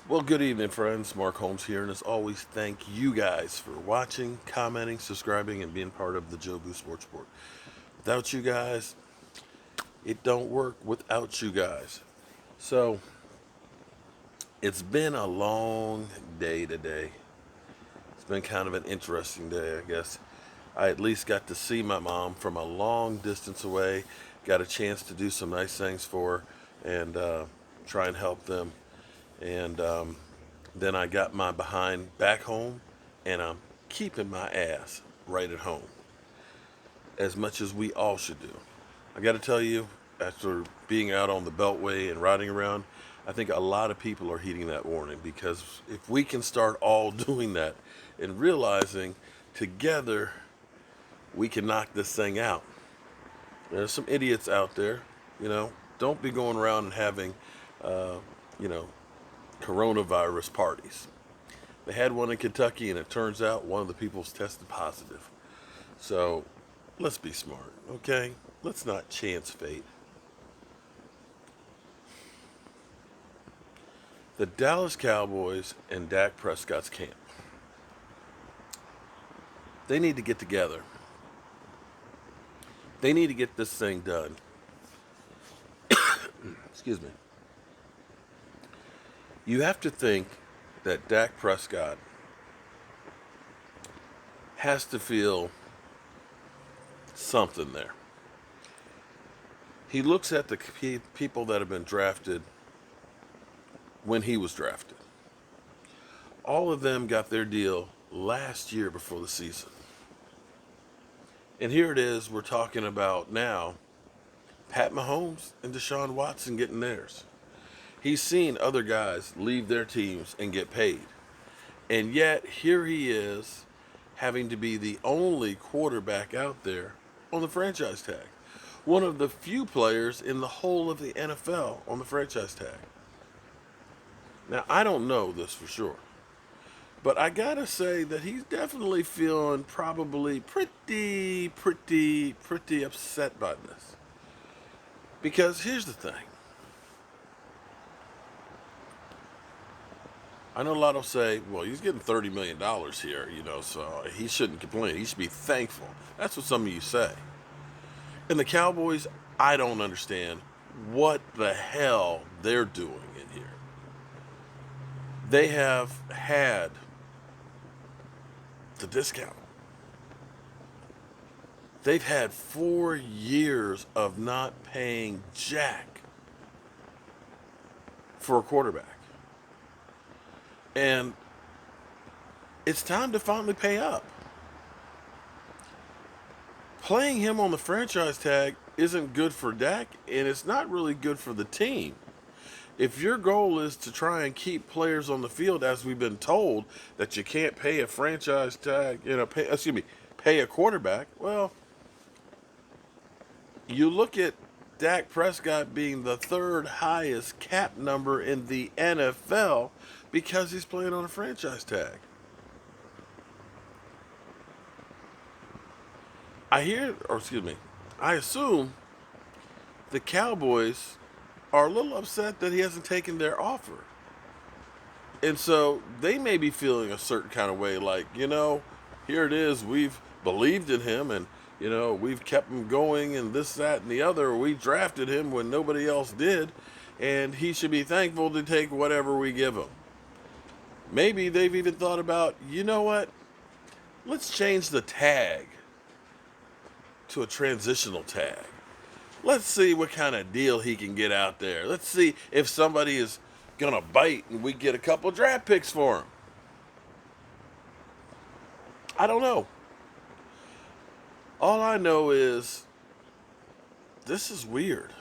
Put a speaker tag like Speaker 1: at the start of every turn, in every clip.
Speaker 1: Well, good evening, friends. Mark Holmes here, and as always, thank you guys for watching, commenting, subscribing, and being part of the Joe Boo Sports Report. Without you guys, it don't work without you guys. So, it's been a long day today. It's been kind of an interesting day, I guess. I at least got to see my mom from a long distance away, got a chance to do some nice things for her, and try and help them. And then I got my behind back home, and I'm keeping my ass right at home, as much as we all should do. I got to tell you, after being out on the Beltway and riding around, I think a lot of people are heeding that warning because if we can start all doing that and realizing together we can knock this thing out. There's some idiots out there, you know, don't be going around and having, uh, you know, coronavirus parties. They had one in Kentucky, and it turns out one of the people's tested positive. So let's be smart, okay? Let's not chance fate. The Dallas Cowboys and Dak Prescott's camp. They need to get together. They need to get this thing done. Excuse me. You have to think that Dak Prescott has to feel something there. He looks at the people that have been drafted when he was drafted. All of them got their deal last year before the season. And here it is, we're talking about now Pat Mahomes and Deshaun Watson getting theirs. He's seen other guys leave their teams and get paid. And yet, here he is having to be the only quarterback out there on the franchise tag. One of the few players in the whole of the NFL on the franchise tag. Now, I don't know this for sure, but I gotta say that he's definitely feeling probably pretty upset by this. Because here's the thing. I know a lot will say, well, he's getting $30 million here, so he shouldn't complain. He should be thankful. That's what some of you say. And the Cowboys, I don't understand what the hell they're doing in here. They have had the discount. They've had 4 years of not paying jack for a quarterback. And it's time to finally pay up. Playing him on the franchise tag isn't good for Dak, and it's not really good for the team. If your goal is to try and keep players on the field, as we've been told that you can't pay a franchise tag, pay a quarterback, well, you look at Dak Prescott being the third highest cap number in the NFL because he's playing on a franchise tag. I assume the Cowboys are a little upset that he hasn't taken their offer. And so they may be feeling a certain kind of way like, here it is, we've believed in him and, we've kept him going and this, that, and the other. We drafted him when nobody else did, and he should be thankful to take whatever we give him. Maybe they've even thought about, you know what? Let's change the tag to a transitional tag. Let's see what kind of deal he can get out there. Let's see if somebody is going to bite and we get a couple draft picks for him. I don't know. All I know is this is weird.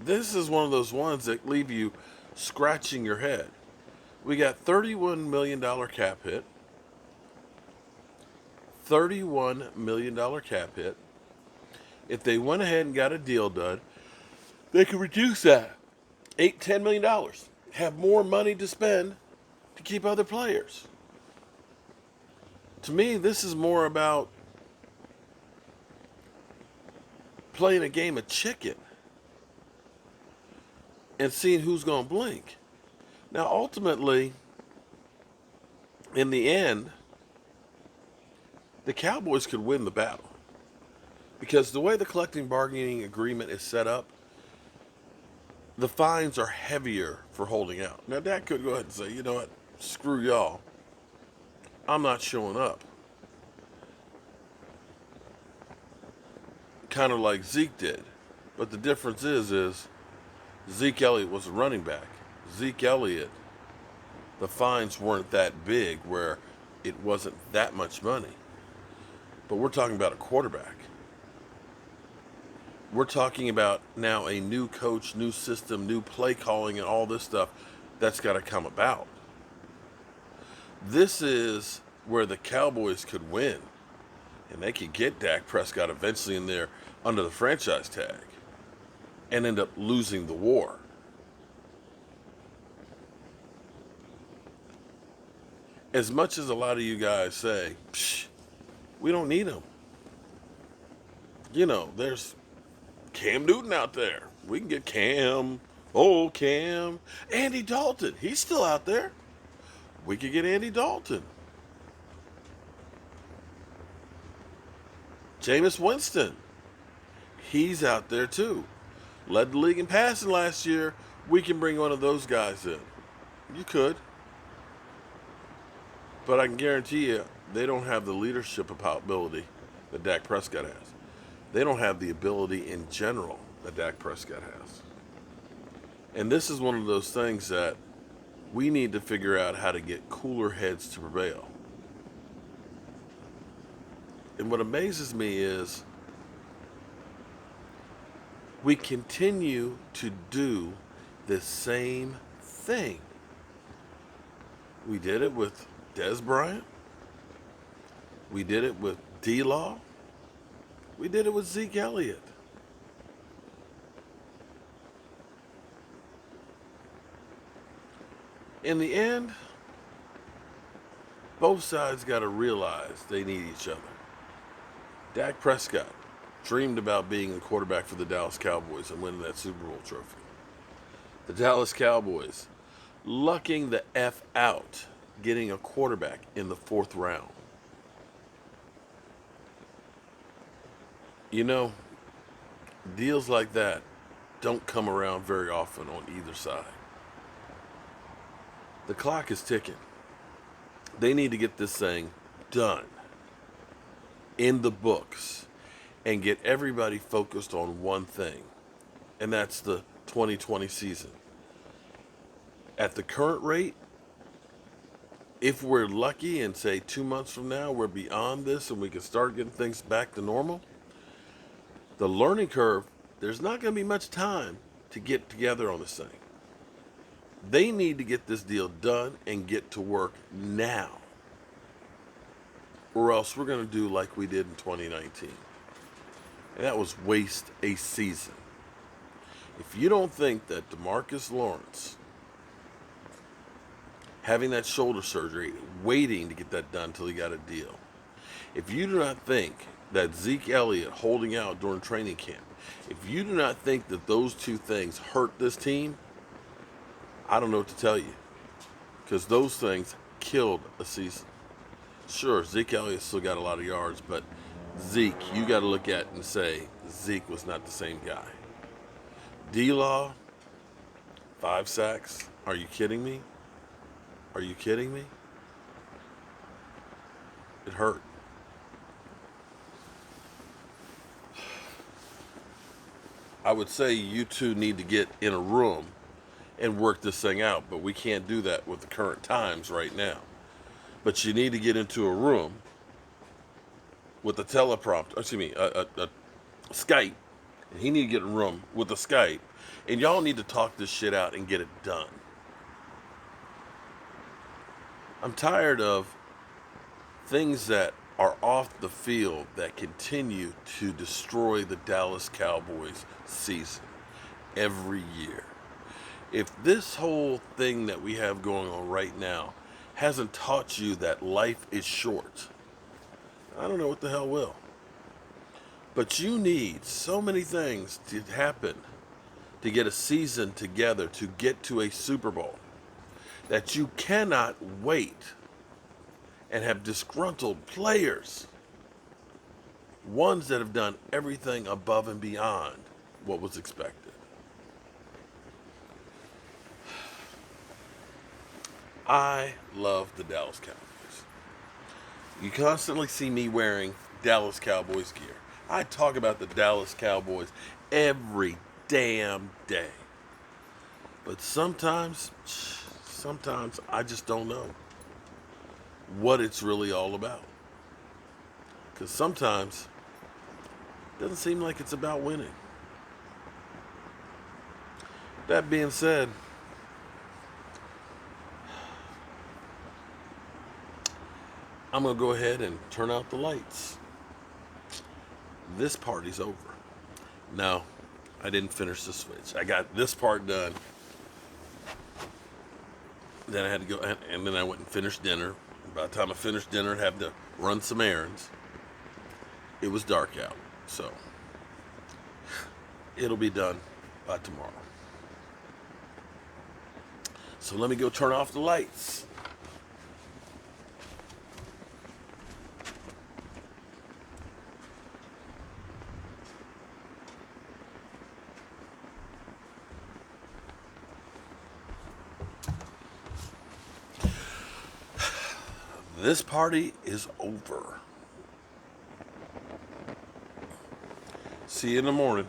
Speaker 1: This is one of those ones that leave you scratching your head. We got $31 million cap hit. $31 million cap hit. If they went ahead and got a deal done, they could reduce that $8-10 million. Have more money to spend to keep other players. To me, this is more about playing a game of chicken. and seeing who's going to blink. Now, ultimately, in the end, the Cowboys could win the battle because the way the collective bargaining agreement is set up, the fines are heavier for holding out. Now, Dak could go ahead and say, you know what, screw y'all, I'm not showing up. Kind of like Zeke did. But the difference is Zeke Elliott was a running back. Zeke Elliott, the fines weren't that big where it wasn't that much money. But we're talking about a quarterback. We're talking about now a new coach, new system, new play calling, and all this stuff that's got to come about. This is where the Cowboys could win, and they could get Dak Prescott eventually in there under the franchise tag and end up losing the war. As much as a lot of you guys say, psh, we don't need him. You know, there's Cam Newton out there. We can get Cam. Oh, Cam. Andy Dalton. He's still out there. We could get Andy Dalton. Jameis Winston. He's out there too. Led the league in passing last year. We can bring one of those guys in. You could. But I can guarantee you, they don't have the leadership ability that Dak Prescott has. They don't have the ability in general that Dak Prescott has. And this is one of those things that we need to figure out how to get cooler heads to prevail. And what amazes me is we continue to do the same thing. We did it with Dez Bryant. We did it with D-Law. We did it with Zeke Elliott. In the end, both sides got to realize they need each other. Dak Prescott dreamed about being a quarterback for the Dallas Cowboys and winning that Super Bowl trophy. The Dallas Cowboys lucking the F out, getting a quarterback in the 4th round. You know, deals like that don't come around very often on either side. The clock is ticking. They need to get this thing done, in the books, and get everybody focused on one thing, and that's the 2020 season. At the current rate, if we're lucky and say 2 months from now we're beyond this and we can start getting things back to normal, the learning curve, there's not going to be much time to get together on this thing. They need to get this deal done and get to work now, or else we're going to do like we did in 2019. And that was waste a season. If you don't think that DeMarcus Lawrence, having that shoulder surgery, waiting to get that done until he got a deal, if you do not think that Zeke Elliott holding out during training camp, if you do not think that those two things hurt this team, I don't know what to tell you. Because those things killed a season. Sure, Zeke Elliott still got a lot of yards, but Zeke, you got to look at and say, Zeke was not the same guy. D-Law, 5 sacks. Are you kidding me? Are you kidding me? It hurt. I would say you two need to get in a room and work this thing out, but we can't do that with the current times right now. But you need to get into a room with a teleprompter, a Skype, and he need to get in a room with a Skype, and y'all need to talk this shit out and get it done. I'm tired of things that are off the field that continue to destroy the Dallas Cowboys season every year. If this whole thing that we have going on right now hasn't taught you that life is short, I don't know what the hell will. But you need so many things to happen to get a season together to get to a Super Bowl, that you cannot wait and have disgruntled players, ones that have done everything above and beyond what was expected. I love the Dallas Cowboys. You constantly see me wearing Dallas Cowboys gear. I talk about the Dallas Cowboys every damn day. But sometimes I just don't know what it's really all about. Because sometimes it doesn't seem like it's about winning. That being said, I'm going to go ahead and turn out the lights. This party's over. No, I didn't finish the switch. I got this part done. Then I had to go, and then I went and finished dinner. By the time I finished dinner and had to run some errands, it was dark out. So it'll be done by tomorrow. So let me go turn off the lights. This party is over. See you in the morning.